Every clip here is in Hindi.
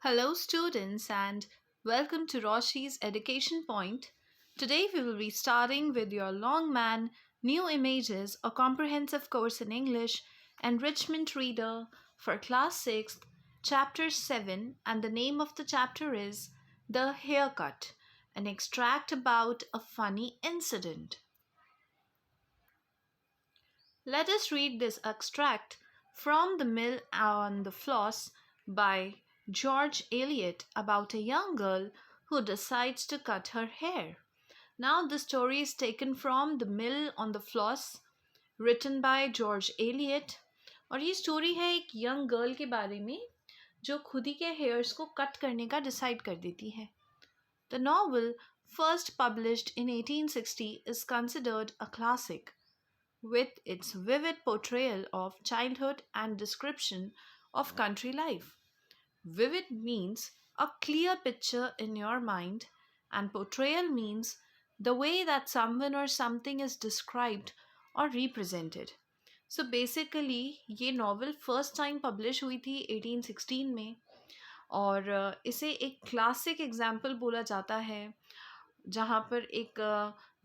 Hello, students, and welcome to Roshi's Education Point. Today, we will be starting with your Long Man, New Images, a comprehensive course in English, Enrichment Reader for Class 6th, Chapter 7, and the name of the chapter is The Haircut, an extract about a funny incident. Let us read this extract from The Mill on the Floss by George Eliot about a young girl who decides to cut her hair. Now, the story is taken from The Mill on the Floss, written by George Eliot. और ये स्टोरी है एक यंग गर्ल के बारे में जो खुद ही के हेयर्स को कट करने का डिसाइड कर देती है. The novel, first published in 1860, is considered a classic with its vivid portrayal of childhood and description of country life. Vivid means a clear picture in your mind, and portrayal means the way that someone or something is described or represented. So basically ये नॉवल फर्स्ट टाइम पब्लिश हुई थी 1816 में और इसे एक क्लासिक एग्जाम्पल बोला जाता है जहाँ पर एक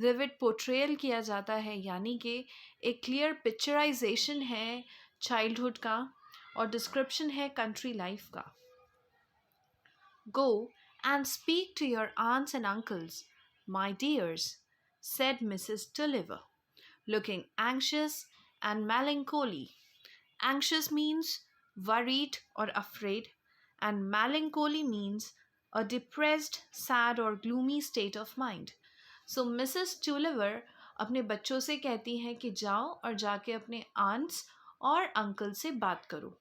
विविड पोर्ट्रेयल किया जाता है यानी कि एक क्लियर पिक्चराइजेशन है चाइल्डहुड का और डिस्क्रिप्शन है कंट्री लाइफ का. Go and speak to your aunts and uncles, my dears, said Mrs. Tulliver, looking anxious and melancholy. Anxious means worried or afraid, and melancholy means a depressed, sad or gloomy state of mind. So Mrs. Tulliver अपने बच्चों से कहती हैं कि जाओ और जाके अपने आंट्स और अंकल से बात करो.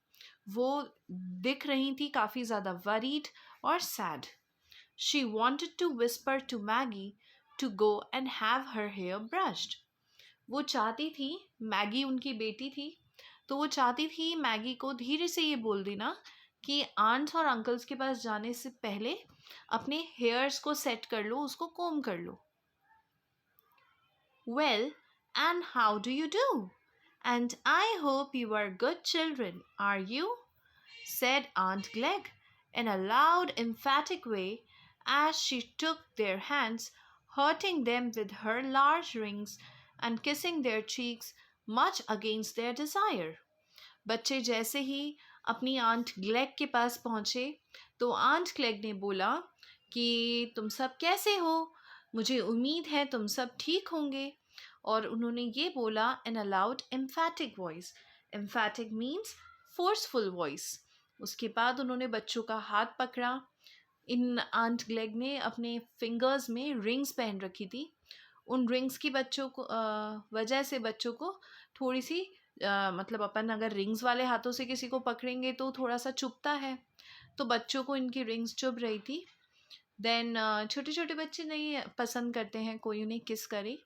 वो दिख रही थी काफ़ी ज़्यादा वरीड और sad. She wanted to whisper to Maggie to go and have her hair brushed. वो चाहती थी, मैगी उनकी बेटी थी, तो वो चाहती थी मैगी को धीरे से ये बोल देना कि आंट्स और अंकल्स के पास जाने से पहले अपने हेयर्स को सेट कर लो, उसको कोम कर लो. Well, and how do you do? And I hope you are good children, are you? Said Aunt Glegg in a loud, emphatic way as she took their hands, hurting them with her large rings and kissing their cheeks much against their desire. बच्चे जैसे ही अपनी आंट ग्लेग के पास पहुँचे तो आंट ग्लेग ने बोला कि तुम सब कैसे हो, मुझे उम्मीद है तुम सब ठीक होंगे. और उन्होंने ये बोला in a loud emphatic voice. Emphatic means forceful voice. उसके बाद उन्होंने बच्चों का हाथ पकड़ा. इन आंट ग्लेग ने अपने फिंगर्स में रिंग्स पहन रखी थी. उन रिंग्स की बच्चों को वजह से बच्चों को थोड़ी सी मतलब अपन अगर रिंग्स वाले हाथों से किसी को पकड़ेंगे तो थोड़ा सा चुभता है, तो बच्चों को इनकी रिंग्स चुभ रही थी. देन छोटे छोटे बच्चे नहीं पसंद करते हैं कोई उन्हें किस करे,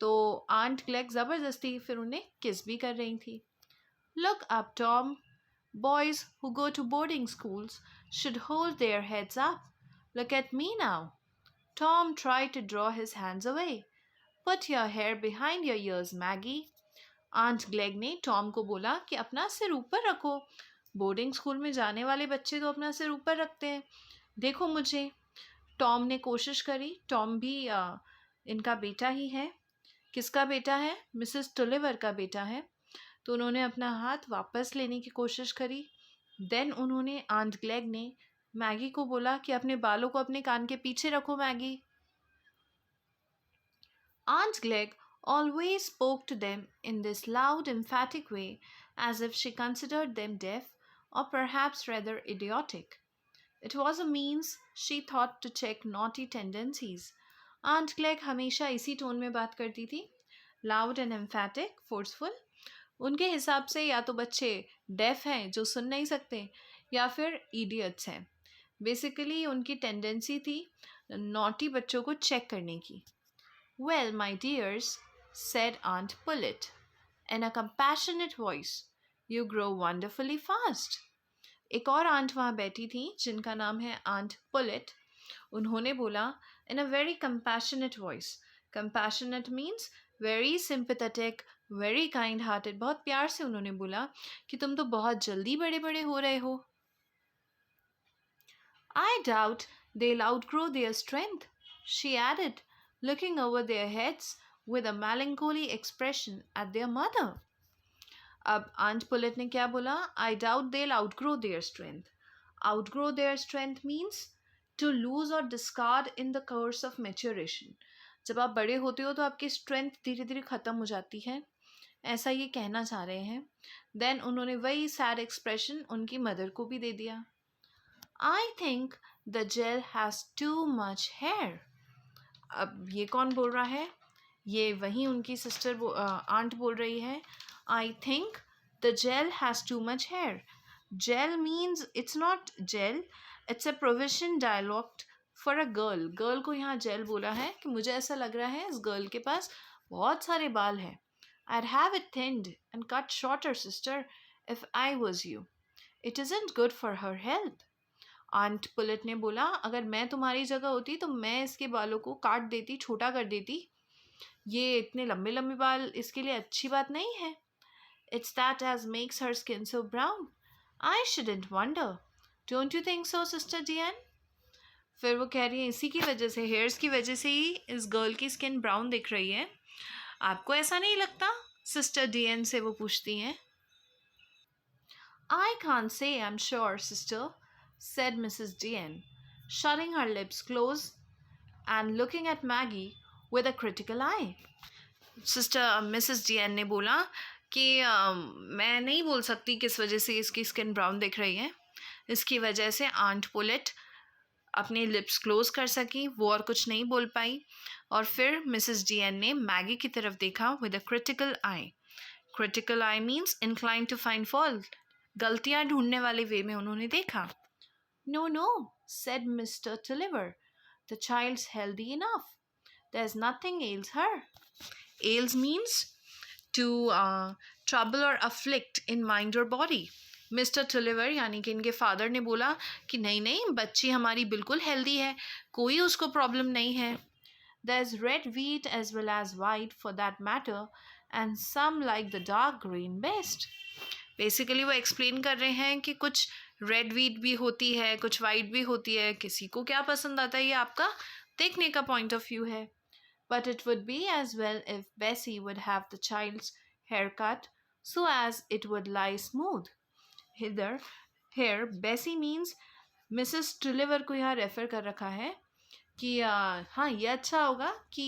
तो आंट ग्लेग ज़बरदस्ती फिर उन्हें किस भी कर रही थी. Look up Tom, boys who go to boarding schools should hold their heads up. Look at me now. Tom tried to draw his hands away. Put your hair behind your ears, Maggie. Aunt Glegg ने टॉम को बोला कि अपना सिर ऊपर रखो. बोर्डिंग स्कूल में जाने वाले बच्चे तो अपना सिर ऊपर रखते हैं, देखो मुझे. टॉम ने कोशिश करी. टॉम भी इनका बेटा ही है. किसका बेटा है? मिसेस टुलिवर का बेटा है. तो उन्होंने अपना हाथ वापस लेने की कोशिश करी. देन उन्होंने आंट ग्लेग ने मैगी को बोला कि अपने बालों को अपने कान के पीछे रखो Maggi. Aunt Glegg always spoke to them in this loud, emphatic way, as if she considered them deaf or perhaps rather idiotic. It was a means, she thought, to check naughty tendencies. Aunt Glegg हमेशा इसी टोन में बात करती थी, loud and emphatic, forceful. उनके हिसाब से या तो बच्चे डेफ हैं जो सुन नहीं सकते या फिर idiots हैं. बेसिकली उनकी टेंडेंसी थी नॉटी बच्चों को चेक करने की. Well, my dears, said Aunt Pullet in a compassionate voice, you grow wonderfully fast. एक और आंट वहाँ बैठी थी जिनका नाम है आंट पुलेट. उन्होंने बोला in a very compassionate voice. Compassionate means very sympathetic, very kind hearted. बहुत प्यार से उन्होंने बोला कि तुम तो बहुत जल्दी बड़े बड़े हो रहे हो. I doubt they'll outgrow their strength, she added, looking over their heads with a melancholy expression at their mother. अब आंट पुलेट ने क्या बोला? I doubt they outgrow their strength. Outgrow their strength means to lose और discard in the course of maturation. जब आप बड़े होते हो तो आपकी स्ट्रेंथ धीरे धीरे ख़त्म हो जाती है, ऐसा ये कहना चाह रहे हैं. देन उन्होंने वही सैड एक्सप्रेशन उनकी मदर को भी दे दिया. I think the gell has too much hair. अब ये कौन बोल रहा है? ये वही उनकी सिस्टर आंट बोल रही है. I think the gell has too much hair. Gell means it's not gell, it's a provision dialogue for a girl. Girl को यहाँ जेल बोला है कि मुझे ऐसा लग रहा है इस गर्ल के पास बहुत सारे बाल हैं. I'd have it thinned and cut shorter, sister, if I was you. It isn't good for her health. Aunt Pullet ने बोला, अगर मैं तुम्हारी जगह होती तो मैं इसके बालों को काट देती, छोटा कर देती. ये इतने लंबे लंबे बाल इसके लिए अच्छी बात नहीं है. It's that as makes her skin so brown. I shouldn't wonder. Don't you think so, sister Diane? फिर वो कह रही है इसी की वजह से, हेयर्स की वजह से ही इस गर्ल की स्किन ब्राउन दिख रही है. आपको ऐसा नहीं लगता? सिस्टर डीएन से वो पूछती हैं. I can't say I'm sure, sister, said Mrs. Dean, shutting her lips close and looking at Maggie with a critical eye. Sister Mrs Deane ने बोला कि मैं नहीं बोल सकती किस वजह से इसकी स्किन ब्राउन दिख रही है. इसकी वजह से आंट पुलेट अपने लिप्स क्लोज कर सकी, वो और कुछ नहीं बोल पाई. और फिर मिसेस डीएन ने मैगी की तरफ देखा with a critical eye. Critical eye means incline to find fault. गलतियां ढूंढने वाले वे में उन्होंने देखा. No no, said Mr. Tulliver. The child's healthy enough. There's nothing ails her. Ails means to trouble or afflict in mind or body. Mr Tulliver यानी कि इनके फादर ने बोला कि नहीं नहीं, बच्ची हमारी बिल्कुल हेल्दी है, कोई उसको प्रॉब्लम नहीं है. There's red wheat as well as white for that matter, and some like the dark green best. Basically वो एक्सप्लेन कर रहे हैं कि कुछ रेड वीट भी होती है, कुछ वाइट भी होती है, किसी को क्या पसंद आता है ये आपका देखने का पॉइंट ऑफ व्यू है. But it would be as well if Bessie would have the child's hair cut so as it would lie smooth. Here Bessie means Mrs Tulliver को यहाँ रेफ़र कर रखा है कि हाँ ये अच्छा होगा कि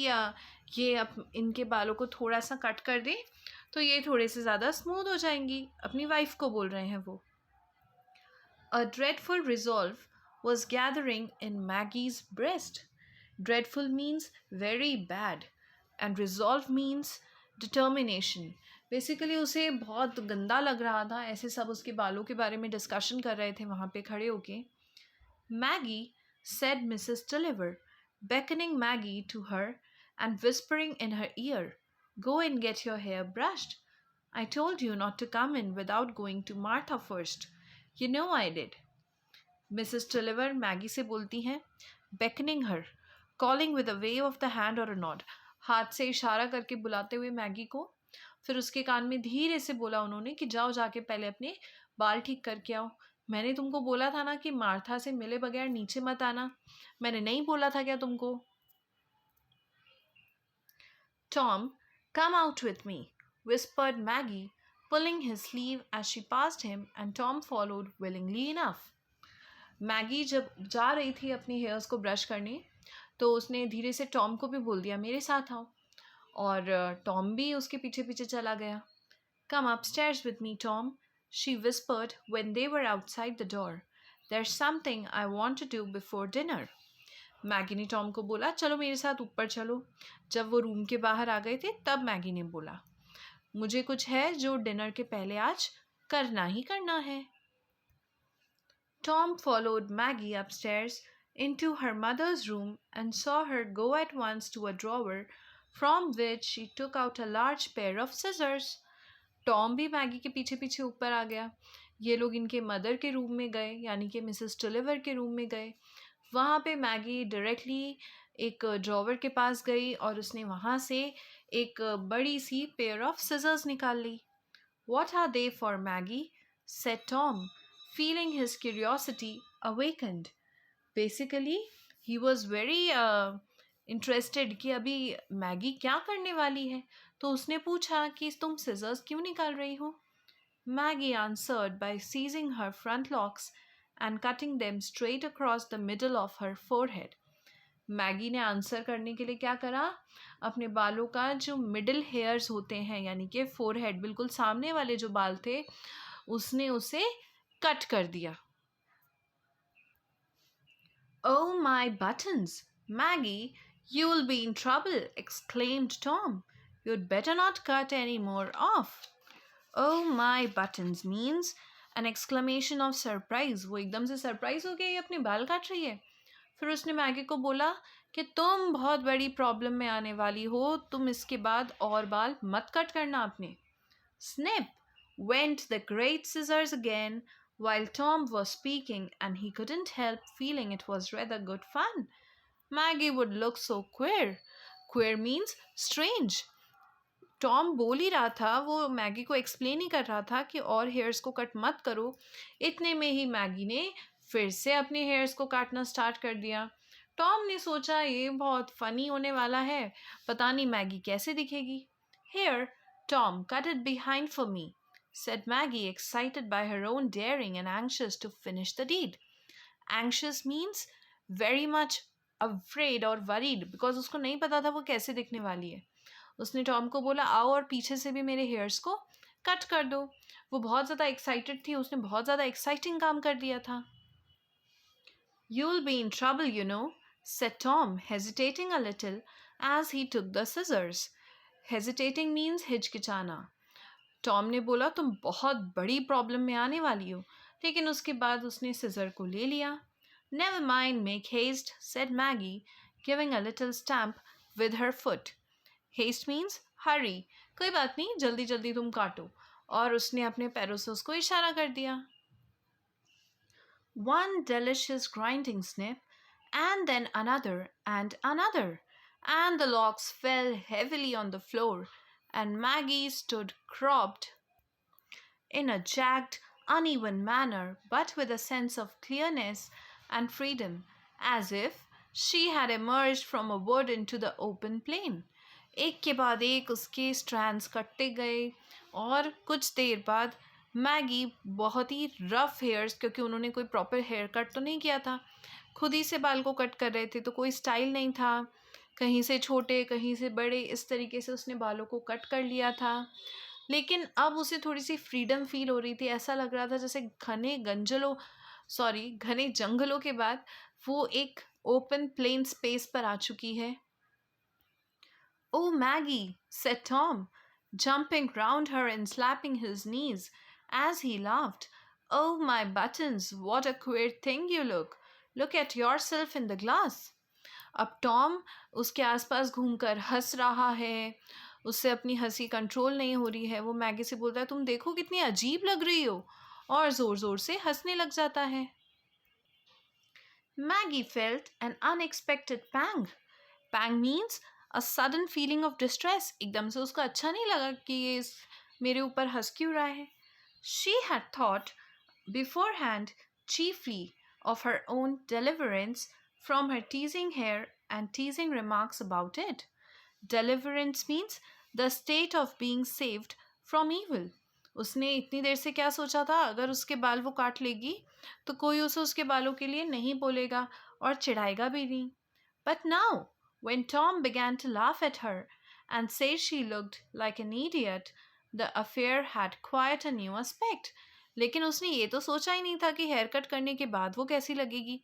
ये इनके बालों को थोड़ा सा कट कर दें तो ये थोड़े से ज़्यादा स्मूथ हो जाएंगी. अपनी वाइफ को बोल रहे हैं वो. A dreadful resolve was gathering in Maggie's breast. Dreadful means very bad and resolve means determination. Basically उसे बहुत गंदा लग रहा था, ऐसे सब उसके बालों के बारे में डिस्कशन कर रहे थे वहाँ पे खड़े होके. Maggie, said Mrs. Tulliver, beckoning Maggie to her and whispering in her ear, go and get your hair brushed. I told you not to come in without going to Martha first. You know I did. Mrs. Tulliver Maggie से बोलती हैं, beckoning her, calling with a wave of the hand or a nod. हाथ से इशारा करके बुलाते हुए मैगी को. फिर उसके कान में धीरे से बोला उन्होंने कि जाओ जाके पहले अपने बाल ठीक करके आओ. मैंने तुमको बोला था ना कि मार्था से मिले बगैर नीचे मत आना. मैंने नहीं बोला था क्या तुमको? Tom, come out with me, whispered Maggie, pulling his sleeve as she passed him, and Tom followed willingly enough. Maggi जब जा रही थी अपनी हेयर्स को ब्रश करने तो उसने धीरे से टॉम को भी बोल दिया मेरे साथ आओ. और टॉम भी उसके पीछे पीछे चला गया. Come upstairs with me, Tom, she whispered when they were outside the door. There's something I want to do before dinner. Maggi ने टॉम को बोला चलो मेरे साथ ऊपर चलो. जब वो रूम के बाहर आ गए थे तब मैगी ने बोला मुझे कुछ है जो डिनर के पहले आज करना ही करना है. Tom followed Maggie upstairs into her mother's room and saw her go at once to a drawer from which she took out a large pair of scissors. Tom भी मैगी के पीछे पीछे ऊपर आ गया. ये लोग इनके मदर के रूम में गए यानी कि मिसेस टुलिवर के रूम में गए. वहाँ पे मैगी डायरेक्टली एक ड्रॉवर के पास गई और उसने वहाँ से एक बड़ी सी पेयर ऑफ सिजर्स निकाल ली. What are they for, Maggie? said Tom, feeling his curiosity awakened. Basically he was very interested कि अभी मैगी क्या करने वाली है, तो उसने पूछा कि तुम सिजर्स क्यों निकाल रही हो. Maggi answered by seizing her front locks and cutting them straight across the middle of her forehead. Maggi ने आंसर करने के लिए क्या करा, अपने बालों का जो मिडिल हेयर्स होते हैं यानी कि फोरहेड बिल्कुल सामने वाले जो बाल थे उसने उसे कट कर दिया. Oh my buttons, Maggie, you will be in trouble, exclaimed Tom. You'd better not cut any more off. Oh my buttons means an exclamation of surprise. वो एकदम से सरप्राइज हो गया ये अपने बाल काट रही है. फिर उसने मैगी को बोला कि तुम बहुत बड़ी प्रॉब्लम में आने वाली हो, तुम इसके बाद और बाल मत कट करना अपने. Snip went the great scissors again while Tom was speaking, and he couldn't help feeling it was rather good fun. Maggie would look so queer. Queer means strange. Tom बोल ही रहा था, वो मैगी को एक्सप्लेन ही कर रहा था कि और हेयर्स को कट मत करो. इतने में ही मैगी ने फिर से अपने हेयर्स को काटना स्टार्ट कर दिया. टॉम ने सोचा ये बहुत फनी होने वाला है, पता नहीं मैगी कैसे दिखेगी. Here Tom cut it behind for me, said Maggie, excited by her own daring and anxious to finish the deed. Anxious means very much afraid or worried because उसको नहीं पता था वो कैसे दिखने वाली है. उसने टॉम को बोला आओ और पीछे से भी मेरे हेयर्स को कट कर दो. वो बहुत ज़्यादा एक्साइटेड थी, उसने बहुत ज़्यादा एक्साइटिंग काम कर दिया था. You'll be in trouble, you know, said Tom, hesitating a little as he took the scissors. Hesitating means हिचकिचाना. टॉम ने बोला तुम बहुत बड़ी प्रॉब्लम में आने वाली हो, लेकिन उसके बाद उसने सिजर को ले लिया. Never mind, make haste, said Maggie, giving a little stamp with her foot. Haste means hurry. कोई बात नहीं, जल्दी जल्दी तुम काटो. और उसने अपने पैरों से उसको इशारा कर दिया. One delicious grinding snip, and then another and another, and the locks fell heavily on the floor, and Maggie stood cropped in a jagged, uneven manner, but with a sense of clearness and freedom, as if she had emerged from a wood into the open plain. एक के बाद एक उसके स्ट्रैंड्स कटते गए और कुछ देर बाद मैगी बहुत ही रफ हेयर्स, क्योंकि उन्होंने कोई प्रॉपर हेयर कट तो नहीं किया था, खुद ही से बाल को कट कर रहे थे, तो कोई स्टाइल नहीं था, कहीं से छोटे कहीं से बड़े, इस तरीके से उसने बालों को कट कर लिया था. लेकिन अब उसे थोड़ी सी फ्रीडम फील हो रही थी. ऐसा लग रहा था जैसे घने जंगलों के बाद वो एक ओपन प्लेन स्पेस पर आ चुकी है. Oh, Maggie, said Tom, jumping round her and slapping his knees as he laughed. Oh, my buttons, what a queer thing you look. Look at yourself in the glass. अब टॉम उसके आसपास घूमकर हंस रहा है, उससे अपनी हंसी कंट्रोल नहीं हो रही है. वो मैगी से बोलता है तुम देखो कितनी अजीब लग रही हो, और ज़ोर ज़ोर से हंसने लग जाता है. Maggie felt an unexpected pang. Pang means a sudden feeling of distress. एकदम से उसको अच्छा नहीं लगा कि ये मेरे ऊपर हंस क्यों रहा है. She had thought beforehand chiefly of her own deliverance from her teasing hair and teasing remarks about it. Deliverance means the state of being saved from evil. उसने इतनी देर से क्या सोचा था, अगर उसके बाल वो काट लेगी तो कोई उसे उसके बालों के लिए नहीं बोलेगा और चिढ़ाएगा भी नहीं. But now, when Tom began to laugh at her and say she looked like an idiot, the affair had quite a new aspect. लेकिन उसने ये तो सोचा ही नहीं था कि हेयर कट करने के बाद वो कैसी लगेगी.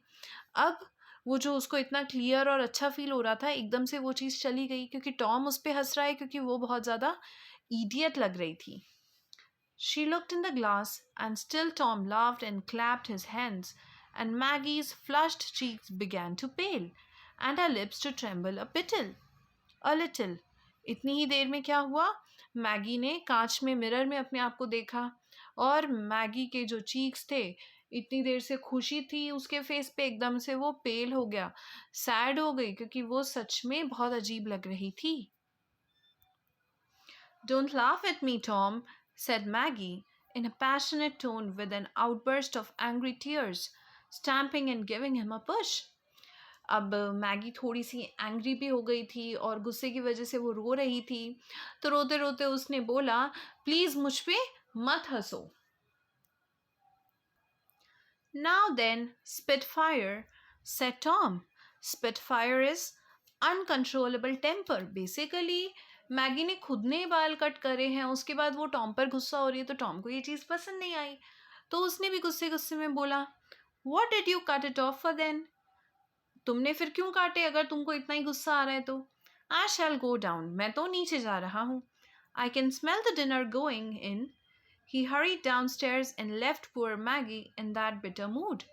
अब वो जो उसको इतना क्लियर और अच्छा फील हो रहा था, एकदम से वो चीज़ चली गई, क्योंकि टॉम उस पर हंस रहा है, क्योंकि वो बहुत ज़्यादा इडियट लग रही थी. She looked in the glass, and still Tom laughed and clapped his hands, and Maggie's flushed cheeks began to pale, and her lips to tremble a little. इतनी ही देर में क्या हुआ, मैगी ने कांच में मिरर में अपने आप को देखा, और मैगी के जो चीक्स थे, इतनी देर से खुशी थी उसके फेस पे, एकदम से वो पेल हो गया, सैड हो गई, क्योंकि वो सच में बहुत अजीब लग रही थी. Don't laugh at me, Tom, said Maggie in a passionate tone with an outburst of angry tears. stamping and giving him a push. अब मैगी थोड़ी सी एंग्री भी हो गई थी और गुस्से की वजह से वो रो रही थी, तो रोते रोते उसने बोला, प्लीज मुझ पे मत हंसो. Now then, Spitfire, said Tom. Spitfire is uncontrollable temper. Basically, Maggi ने खुद ने बाल कट करे हैं, उसके बाद वो टॉम पर गुस्सा हो रही है, तो टॉम को ये चीज़ पसंद नहीं आई. तो उसने भी गुस्से गुस्से में बोला, What did you cut it off for then? तुमने फिर क्यों काटे अगर तुमको इतना ही गुस्सा आ रहा है तो? I shall go down. मैं तो नीचे जा रहा हूँ. I can smell the dinner going in. He hurried downstairs and left poor Maggie in that bitter mood.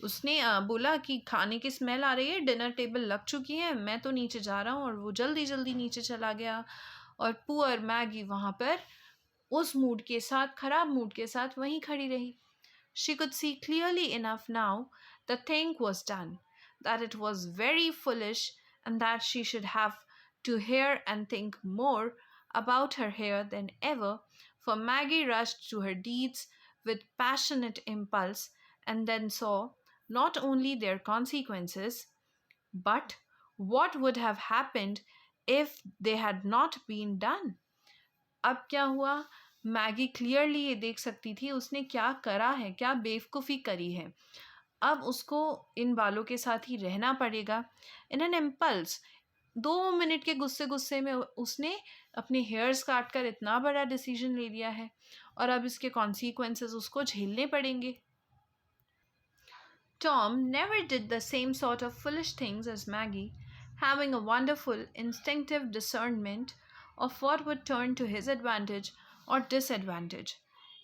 उसने बोला कि खाने की स्मेल आ रही है, डिनर टेबल लग चुकी है, मैं तो नीचे जा रहा हूँ, और वो जल्दी जल्दी नीचे चला गया. और पुअर मैगी वहाँ पर उस मूड के साथ, खराब मूड के साथ वहीं खड़ी रही. She could see clearly enough now the thing was done, that it was very foolish, and that she should have to hear and think more about her hair than ever, for Maggie rushed to her deeds with passionate impulse and then saw not only their consequences, but what would have happened if they had not been done. अब क्या हुआ? मैगी क्लियरली ये देख सकती थी उसने क्या करा है, क्या बेवकूफ़ी करी है. अब उसको इन बालों के साथ ही रहना पड़ेगा. इन एन इम्पल्स, 2 मिनट के गुस्से गुस्से में उसने अपने हेयर्स काट कर इतना बड़ा डिसीजन ले लिया है, और अब इसके कॉन्सिक्वेंसेस उसको झेलने पड़ेंगे. Tom never did the same sort of foolish things as Maggie, having a wonderful instinctive discernment of what would turn to his advantage or disadvantage.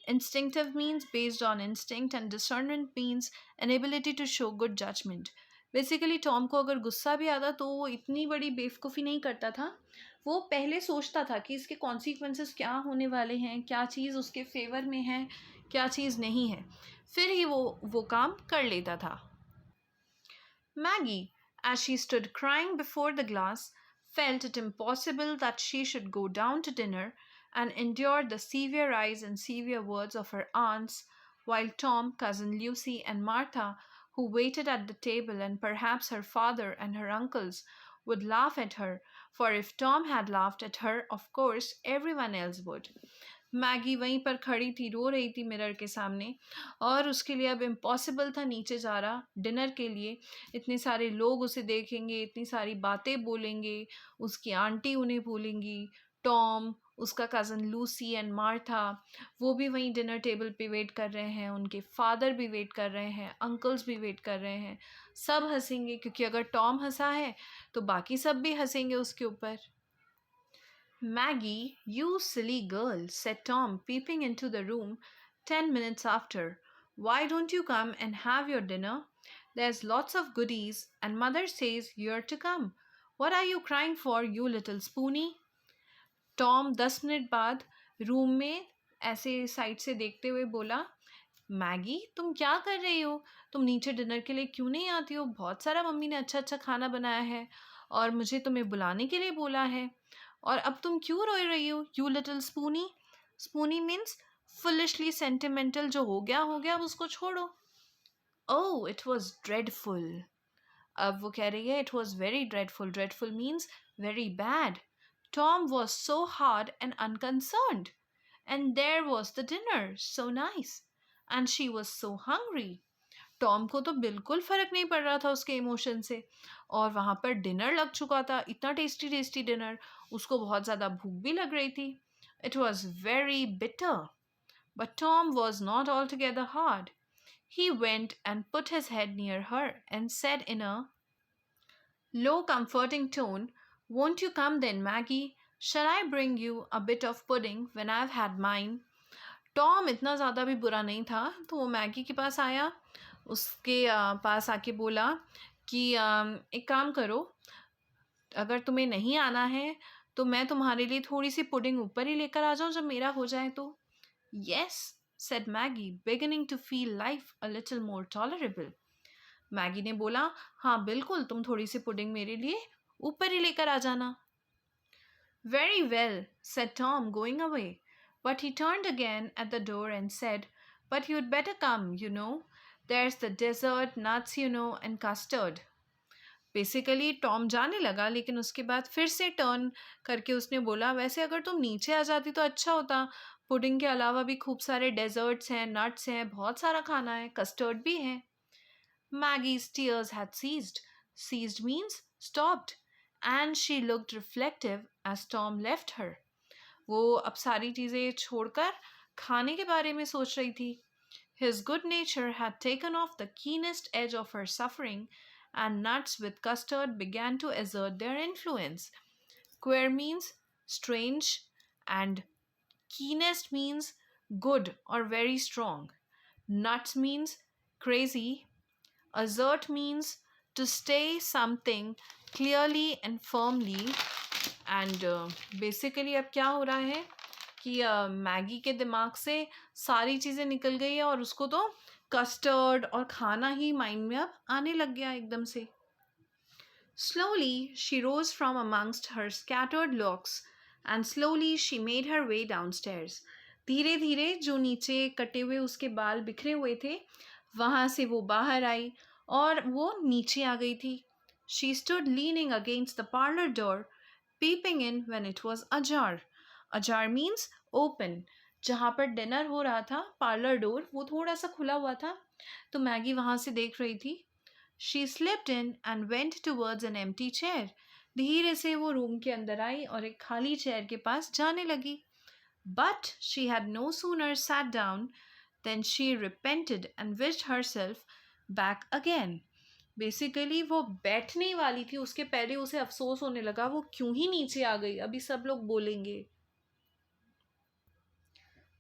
Instinctive means based on instinct, and discernment means an ability to show good judgment. Basically Tom को अगर गुस्सा भी आता तो वो इतनी बड़ी बेवकूफ़ी नहीं करता था. वो पहले सोचता था कि इसके कॉन्सिक्वेंसेस क्या होने वाले हैं, क्या चीज़ उसके फेवर में है, क्या चीज़ नहीं है, फिर ही वो काम कर लेता था. Maggie, as she stood crying before the glass, felt it impossible that she should go down to dinner and endure the severe eyes and severe words of her aunts, while Tom, cousin Lucy, and Martha, who waited at the table, and perhaps her father and her uncles, would laugh at her, for if Tom had laughed at her, of course everyone else would. Maggi वहीं पर खड़ी थी, रो रही थी मिरर के सामने, और उसके लिए अब इम्पॉसिबल था नीचे जा रहा डिनर के लिए. इतने सारे लोग उसे देखेंगे, इतनी सारी बातें बोलेंगे, उसकी आंटी उन्हें बोलेंगी, टॉम, उसका कज़न लूसी एंड मार्था, वो भी वहीं डिनर टेबल पे वेट कर रहे हैं, उनके फादर भी वेट कर रहे हैं, अंकल्स भी वेट कर रहे हैं. सब हंसेंगे, क्योंकि अगर टॉम हंसा है तो बाकी सब भी हंसेंगे उसके ऊपर. Maggie, you silly girl, said Tom, peeping into the room 10 minutes after. Why don't you come and have your dinner? There's lots of goodies, and mother says you're to come. What are you crying for, you little spoony? Tom 10 minute बाद रूम में ऐसे साइड से देखते हुए बोला, मैगी तुम क्या कर रही हो? तुम नीचे डिनर के लिए क्यों नहीं आती हो? बहुत सारा मम्मी ने अच्छा अच्छा खाना बनाया है और मुझे तुम्हें बुलाने के लिए बोला है, और अब तुम क्यों रो रही हो, you little spoony? Spoony means foolishly sentimental, जो हो गया अब उसको छोड़ो. Oh it was dreadful. अब वो कह रही है it was very dreadful. Dreadful means very bad. Tom was so hard and unconcerned, and there was the dinner, so nice, and she was so hungry. Tom को तो बिल्कुल फ़र्क नहीं पड़ रहा था उसके इमोशन से, और वहाँ पर डिनर लग चुका था, इतना टेस्टी टेस्टी डिनर, उसको बहुत ज़्यादा भूख भी लग रही थी. It was very bitter, but Tom was not all together hard. He went and put his head near her and said in a low, comforting tone, won't you come then, Maggie? Shall I bring you a bit of pudding when I've had mine? Tom इतना ज़्यादा भी बुरा नहीं था, तो वो मैगी के पास आया, उसके पास आके बोला कि एक काम करो, अगर तुम्हें नहीं आना है तो मैं तुम्हारे लिए थोड़ी सी पुडिंग ऊपर ही लेकर आ जाऊँ जब मेरा हो जाए तो. Yes, said Maggie, beginning to feel life a little more tolerable. Maggi ने बोला, हाँ बिल्कुल, तुम थोड़ी सी पुडिंग मेरे लिए ऊपर ही लेकर आ जाना. Very well, said Tom, going away. But he turned again at the door and said, but you'd better come, you know. There's the dessert, nuts, and custard. Basically Tom जाने लगा, लेकिन उसके बाद फिर से टर्न करके उसने बोला, वैसे अगर तुम नीचे आ जाती तो अच्छा होता। पुडिंग के अलावा भी खूब सारे डेजर्ट्स हैं, नट्स हैं, बहुत सारा खाना है, कस्टर्ड भी है। Maggie's tears had ceased. Ceased means stopped. And she looked reflective as Tom left her. वो अब सारी चीज़ें छोड़कर खाने के बारे में सोच रही थी। His good nature had taken off the keenest edge of her suffering, and nuts with custard began to assert their influence. Queer means strange, and keenest means good or very strong. Nuts means crazy. Assert means to stay something clearly and firmly. And basically अब क्या हो रहा है कि मैगी के दिमाग से सारी चीज़ें निकल गई है और उसको तो कस्टर्ड और खाना ही माइंड में अब आने लग गया एकदम से। Slowly she rose from amongst her scattered locks and slowly she made her way downstairs. धीरे धीरे जो नीचे कटे हुए उसके बाल बिखरे हुए थे वहाँ से वो बाहर आई और वो नीचे आ गई थी। She stood leaning against the parlor door, peeping in when it was ajar. Ajar means open. जहाँ पर डिनर हो रहा था पार्लर डोर वो थोड़ा सा खुला हुआ था, तो मैगी वहाँ से देख रही थी। She slipped in and went towards an empty chair. धीरे से वो रूम के अंदर आई और एक खाली चेयर के पास जाने लगी। But she had no sooner sat down than she repented and wished herself back again. Basically वो बैठने ही वाली थी, उसके पहले उसे अफसोस होने लगा वो क्यों ही नीचे आ गई, अभी सब लोग बोलेंगे।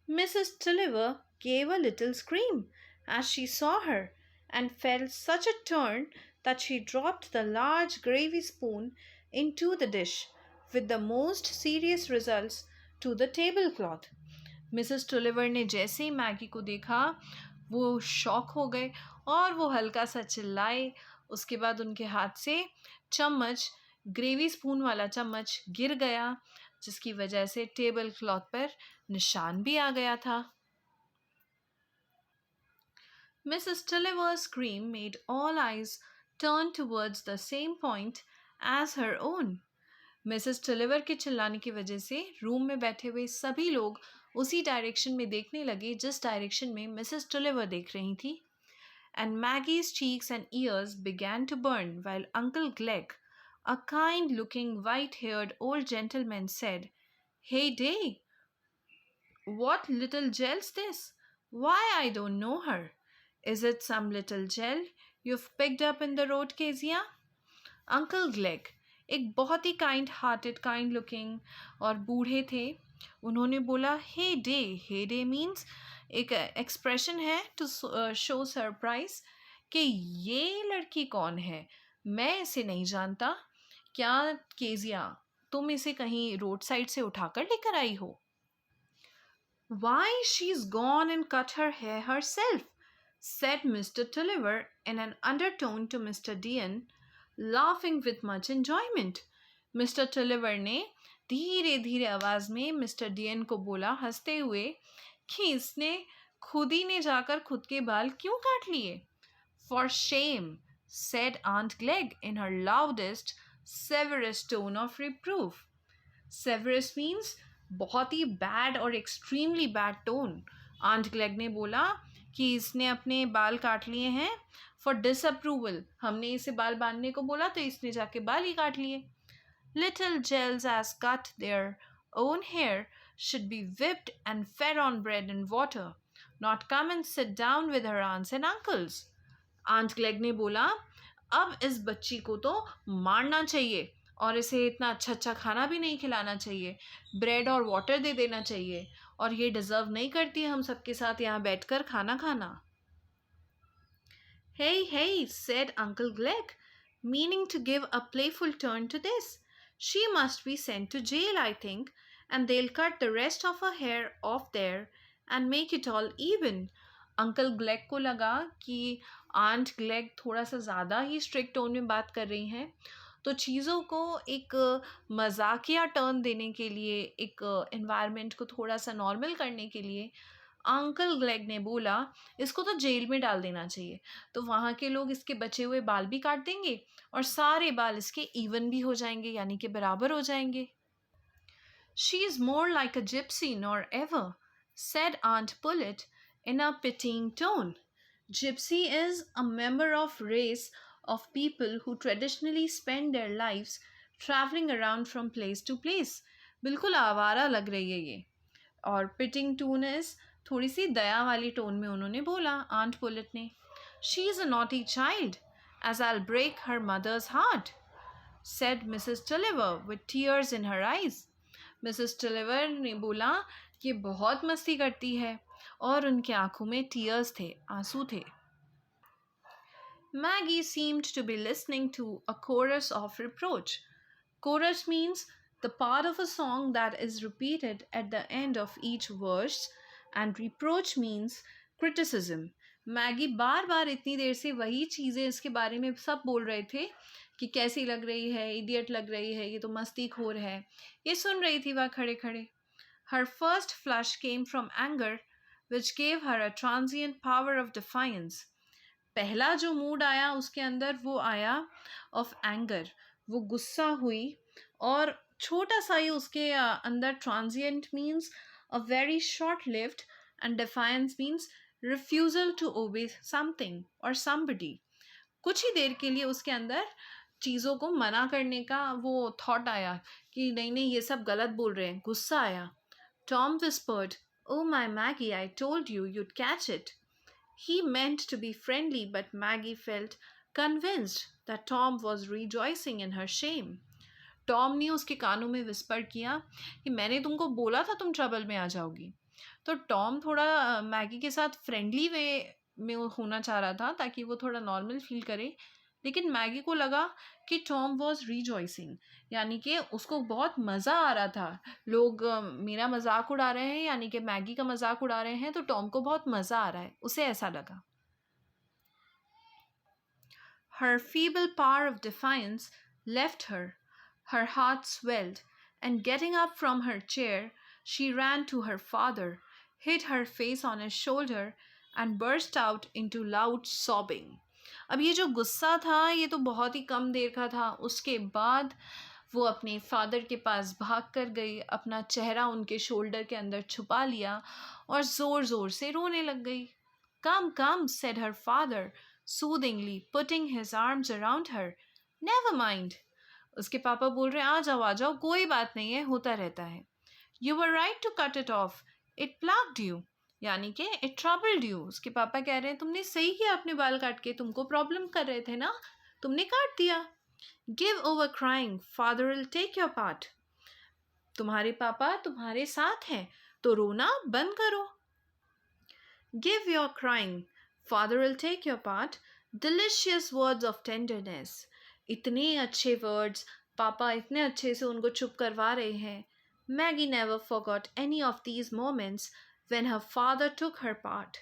Mrs. Tulliver gave a little scream as she saw her and felt such a turn that she dropped the large gravy spoon into the dish, with the most serious results to the tablecloth. Mrs Tulliver ने जैसे ही मैगी को देखा वो शॉक हो गए और वो हल्का सा चिल्लाए। उसके बाद उनके हाथ से चम्मच, ग्रेवी स्पून वाला चम्मच गिर गया, जिसकी वजह से टेबल क्लॉथ पर निशान भी आ गया था। Mrs. Tulliver's scream made all eyes turn towards the same point as her own. Mrs Tulliver के चिल्लाने की वजह से रूम में बैठे हुए सभी लोग उसी डायरेक्शन में देखने लगे जिस डायरेक्शन में मिसेस टुलिवर देख रही थी। And Maggie's cheeks and ears began to burn while Uncle Glegg, a kind-looking white-haired old gentleman, said, "Hey day, what little gel's this? Why, I don't know her. Is it some little gel you've picked up in the road, Kezia?" Uncle Glegg एक बहुत ही काइंड हार्टेड, काइंड लुकिंग और बूढ़े थे। उन्होंने बोला, हे डे मीन्स एक एक्सप्रेशन है टू शो सरप्राइज कि ये लड़की कौन है, मैं इसे नहीं जानता। क्या केजिया तुम इसे कहीं रोड साइड से उठाकर लेकर आई हो? Why, she's gone and cut her hair herself, said Mr. Tulliver in an undertone to Mr. Dean, laughing with much enjoyment. Mr Tulliver ने धीरे धीरे आवाज में मिस्टर डियन को बोला हंसते हुए कि इसने खुद ही ने जाकर खुद के बाल क्यों काट लिए? For shame, said Aunt Glegg in her loudest, severest tone of reproof. Severest means बहुत ही बैड और extremely bad tone. Aunt Glegg ने बोला कि इसने अपने बाल काट लिए हैं फॉर डिसअप्रूवल। हमने इसे बाल बांधने को बोला तो इसने जाके बाल ही काट लिए। Little gells as cut their own hair should be whipped and fed on bread and water, not come and sit down with her aunts and uncles. Aunt Glegg ने बोला अब इस बच्ची को तो मारना चाहिए और इसे इतना अच्छा अच्छा खाना भी नहीं खिलाना चाहिए, ब्रेड और वाटर दे देना चाहिए, और ये डिज़र्व नहीं करती हम सबके साथ यहाँ बैठकर खाना खाना। Hey, said Uncle Glegg, meaning to give a playful turn to this. She must be sent to jail, I think, and they'll cut the rest of her hair off there and make it all even. Uncle Glegg को लगा कि आंट ग्लेग थोड़ा सा ज़्यादा ही स्ट्रिक्ट टोन में बात कर रही हैं, तो चीज़ों को एक मजाकिया टर्न देने के लिए, एक एनवायरनमेंट को थोड़ा सा नॉर्मल करने के लिए अंकल ग्लेग ने बोला, इसको तो जेल में डाल देना चाहिए, तो वहाँ के लोग इसके बचे हुए बाल भी काट देंगे और सारे बाल इसके इवन भी हो जाएंगे, यानी कि बराबर हो जाएंगे। She is more like a gypsy nor ever, said Aunt Pullet in a pitying tone. Gypsy is a member of race of people who traditionally spend their lives traveling around from place to place. बिल्कुल आवारा लग रही है ये। और पिटिंग टोन इज थोड़ी सी दया वाली टोन में उन्होंने बोला आंट पुलेट ने। She is a naughty child as I break her mother's heart, said Mrs. Tulliver with tears in her eyes. Mrs Tulliver ने बोला ये बहुत मस्ती करती है, और उनकी आंखों में टीयर्स थे, आंसू थे। Maggie seemed to be listening to a chorus of reproach. Chorus means the part of a song that is repeated at the end of each verse, and reproach means criticism. Maggie बार बार इतनी देर से वही चीज़ें इसके बारे में सब बोल रहे थे कि कैसी लग रही है, इडियट लग रही है, ये तो मस्तीखोर है, ये सुन रही थी वह खड़े खड़े। Her first flush came from anger, which gave her a transient power of defiance. पहला जो मूड आया उसके अंदर वो आया ऑफ एंगर, वो गुस्सा हुई, और छोटा सा ही उसके अंदर transient means a very short lived, and defiance means refusal to obey something और समबडी। कुछ ही देर के लिए उसके अंदर चीज़ों को मना करने का वो थॉट आया कि नहीं नहीं ये सब गलत बोल रहे हैं, गुस्सा आया। Tom whispered, "Oh my Maggie, I told you you'd catch it." He meant to be friendly, but Maggie felt convinced that Tom was rejoicing in her shame. Tom ने उसके कानों में विस्पर किया कि मैंने तुमको बोला था तुम ट्रबल में आ जाओगी। तो टॉम थोड़ा मैगी के साथ फ्रेंडली वे में होना चाह रहा था ताकि वो थोड़ा नॉर्मल फील करे, लेकिन मैगी को लगा कि टॉम वॉज रिजॉइसिंग, यानी कि उसको बहुत मज़ा आ रहा था। लोग मेरा मजाक उड़ा रहे हैं, यानी कि मैगी का मजाक उड़ा रहे हैं, तो टॉम को बहुत मज़ा आ रहा है, उसे ऐसा लगा। Her feeble power of defiance left her. Her heart swelled, and getting up from her chair, she ran to her father, hid her face on his shoulder, and burst out into loud sobbing. अब ये जो गुस्सा था ये तो बहुत ही कम देर का था। उसके बाद वो अपने फादर के पास भाग कर गई, अपना चेहरा उनके शोल्डर के अंदर छुपा लिया और ज़ोर ज़ोर से रोने लग गई। "Come, come," said her father, soothingly, putting his arms around her. "Never mind." उसके पापा बोल रहे हैं आ जाओ, कोई बात नहीं है, होता रहता है। "You were right to cut it off. It plagued you." यानी कि it troubled you. उसके पापा कह रहे हैं तुमने सही किया अपने बाल काट के, तुमको प्रॉब्लम कर रहे थे ना, तुमने काट दिया। "Give over crying. Father will take your part." तुम्हारे पापा तुम्हारे साथ हैं, तो रोना बंद करो। "Give your crying. Father will take your part." Delicious words of tenderness. इतने अच्छे वर्ड्स, पापा इतने अच्छे से उनको चुप करवा रहे हैं। Maggie never forgot any of these moments when her father took her part.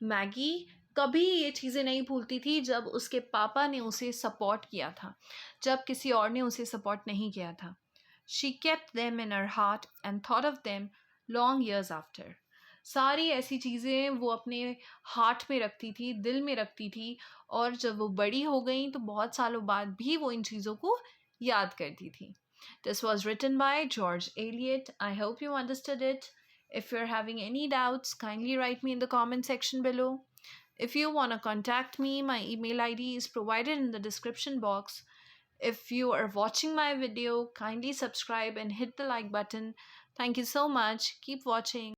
Maggi कभी ये चीज़ें नहीं भूलती थी जब उसके पापा ने उसे सपोर्ट किया था, जब किसी और ने उसे सपोर्ट नहीं किया था। She kept them in her heart and thought of them long years after. सारी ऐसी चीज़ें वो अपने हार्ट में रखती थी, दिल में रखती थी, और जब वो बड़ी हो गई तो बहुत सालों बाद भी वो इन चीज़ों को याद करती थी। This was written by George Eliot. I hope you understood it. If you're having any doubts, kindly write me in the comment section below. If you want to contact me, my email ID is provided in the description box. If you are watching my video, kindly subscribe and hit the like button. Thank you so much. Keep watching.